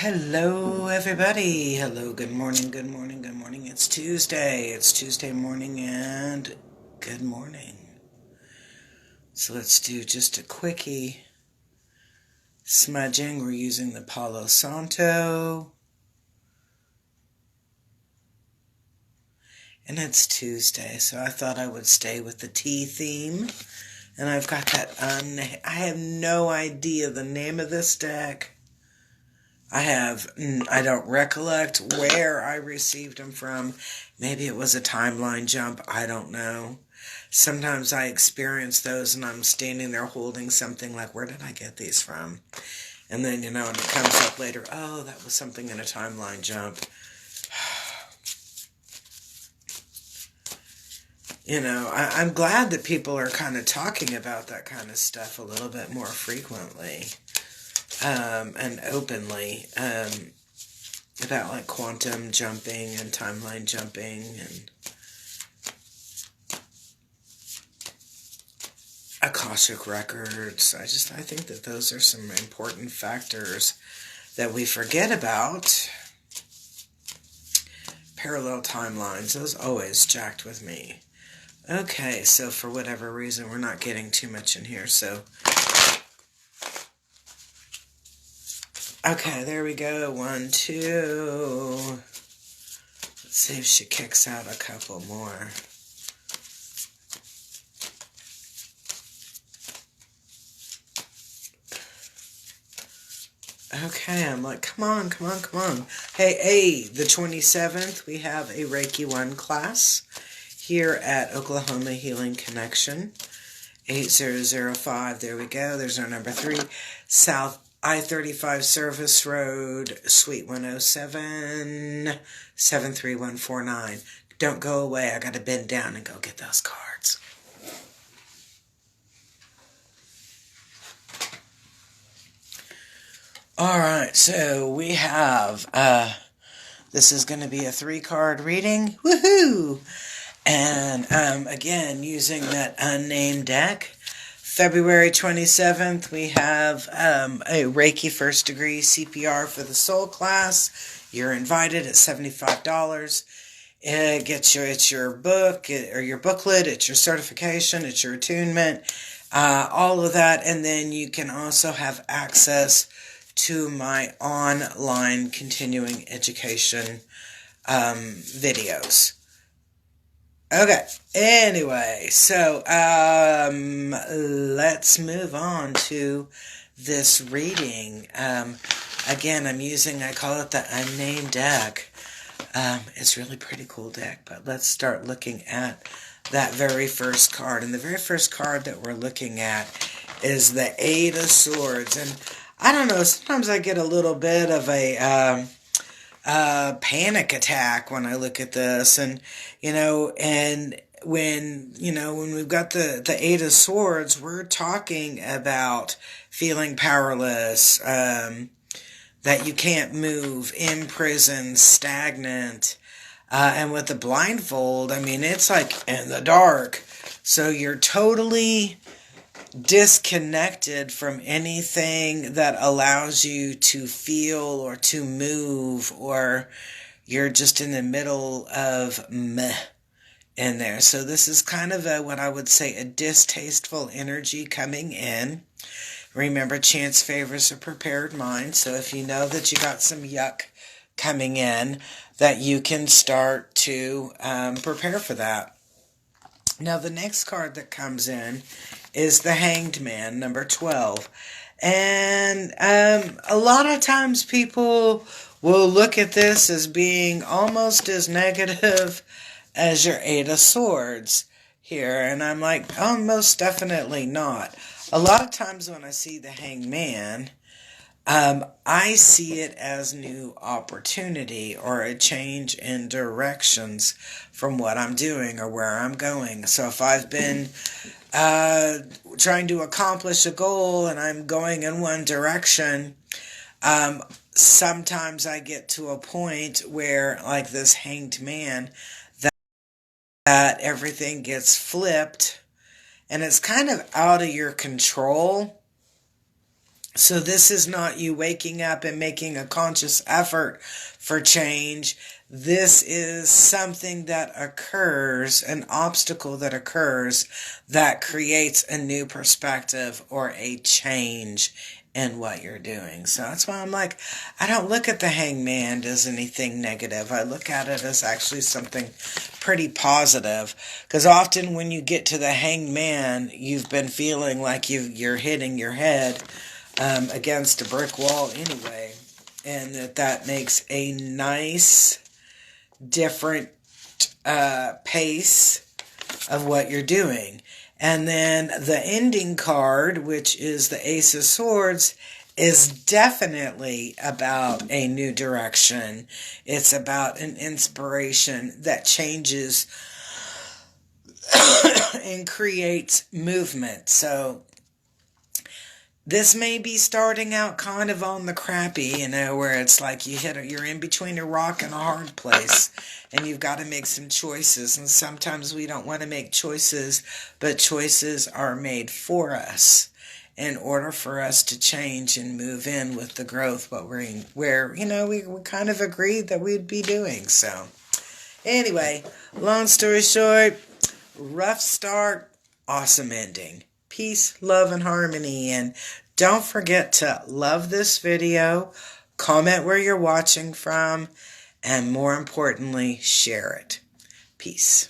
Hello, everybody. Hello, good morning, good morning, good morning. It's Tuesday. It's Tuesday morning, and good morning. So let's do just a quickie smudging. We're using the Palo Santo. And it's Tuesday, so I thought I would stay with the tea theme. And I've got that I have no idea the name of this deck. I don't recollect where I received them from. Maybe it was a timeline jump. I don't know. Sometimes I experience those and I'm standing there holding something like, where did I get these from? And then, and it comes up later, oh, that was something in a timeline jump. I'm glad that people are kind of talking about that kind of stuff a little bit more frequently. And openly, about like quantum jumping and timeline jumping and Akashic records. I think that those are some important factors that we forget about. Parallel timelines, those always jacked with me. Okay, so for whatever reason, we're not getting too much in here, so okay, there we go. 1, 2. Let's see if she kicks out a couple more. Okay, I'm like, come on, come on, come on. Hey, the 27th, we have a Reiki 1 class here at Oklahoma Healing Connection. 8005, there we go. There's our number 3. South I-35 Service Road, Suite 107, 73149. Don't go away. I got to bend down and go get those cards. All right, so we have, this is going to be a 3-card reading. Woohoo! And again, using that unnamed deck. February 27th, we have a Reiki First Degree CPR for the Soul class. You're invited at $75. It's your book, or your booklet, it's your certification, it's your attunement, all of that. And then you can also have access to my online continuing education videos. Okay, anyway, so let's move on to this reading. Again, I call it the unnamed deck. It's a really pretty cool deck, but let's start looking at that very first card. And the very first card that we're looking at is the 8 of Swords. And I don't know, sometimes I get a little bit of a panic attack when I look at this, and when we've got the 8 of Swords, we're talking about feeling powerless, that you can't move, imprisoned, stagnant, and with the blindfold, it's like in the dark, so you're totally disconnected from anything that allows you to feel or to move, or you're just in the middle of meh in there. So this is kind of what I would say a distasteful energy coming in. Remember, chance favors a prepared mind. So if you know that you got some yuck coming in, that you can start to prepare for that. Now, the next card that comes in is the Hanged Man, number 12. And a lot of times people will look at this as being almost as negative as your 8 of Swords here. And I'm like, oh, most definitely not. A lot of times when I see the Hanged Man, I see it as new opportunity or a change in directions from what I'm doing or where I'm going. So if I've been trying to accomplish a goal and I'm going in one direction, sometimes I get to a point where, like this Hanged Man, that everything gets flipped and it's kind of out of your control. So this is not you waking up and making a conscious effort for change. This is something that occurs, an obstacle that occurs that creates a new perspective or a change in what you're doing. So that's why I'm like, I don't look at the hangman as anything negative. I look at it as actually something pretty positive. Because often when you get to the hangman, you've been feeling like you're hitting your head against a brick wall anyway. And that makes a nice, different pace of what you're doing. And then the ending card, which is the Ace of Swords, is definitely about a new direction. It's about an inspiration that changes and creates movement. So this may be starting out kind of on the crappy, where it's like you're in between a rock and a hard place, and you've got to make some choices. And sometimes we don't want to make choices, but choices are made for us in order for us to change and move in with the growth we kind of agreed that we'd be doing. So anyway, long story short, rough start, awesome ending. Peace, love, and harmony. And don't forget to love this video, comment where you're watching from, and more importantly, share it. Peace.